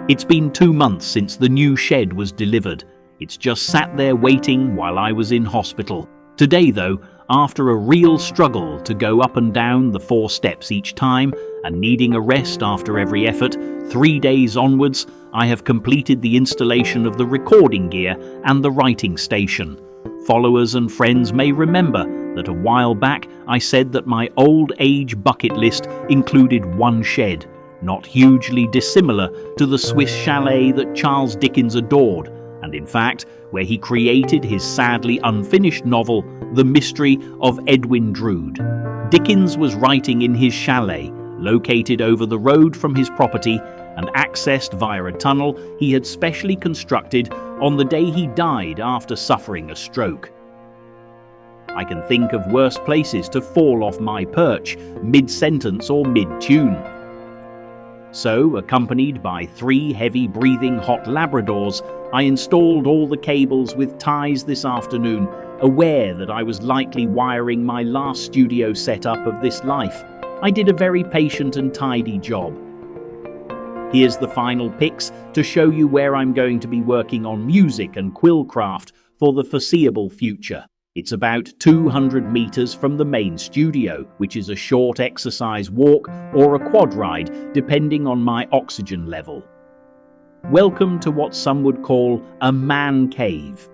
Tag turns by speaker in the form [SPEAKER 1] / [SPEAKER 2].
[SPEAKER 1] It's been 2 months since the new shed was delivered. It's just sat there waiting while I was in hospital. Today though, after a real struggle to go up and down the 4 steps each time and needing a rest after every effort, 3 days onwards, I have completed the installation of the recording gear and the writing station. Followers and friends may remember that a while back I said that my old age bucket list included 1 shed, not hugely dissimilar to the Swiss chalet that Charles Dickens adored, and in fact, where he created his sadly unfinished novel, The Mystery of Edwin Drood. Dickens was writing in his chalet, located over the road from his property and accessed via a tunnel he had specially constructed on the day he died after suffering a stroke. I can think of worse places to fall off my perch, mid-sentence or mid-tune. So, accompanied by 3 heavy-breathing hot Labradors, I installed all the cables with ties this afternoon, aware that I was likely wiring my last studio setup of this life. I did a very patient and tidy job. Here's the final pics to show you where I'm going to be working on music and quillcraft for the foreseeable future. It's about 200 meters from the main studio, which is a short exercise walk or a quad ride, depending on my oxygen level. Welcome to what some would call a man cave.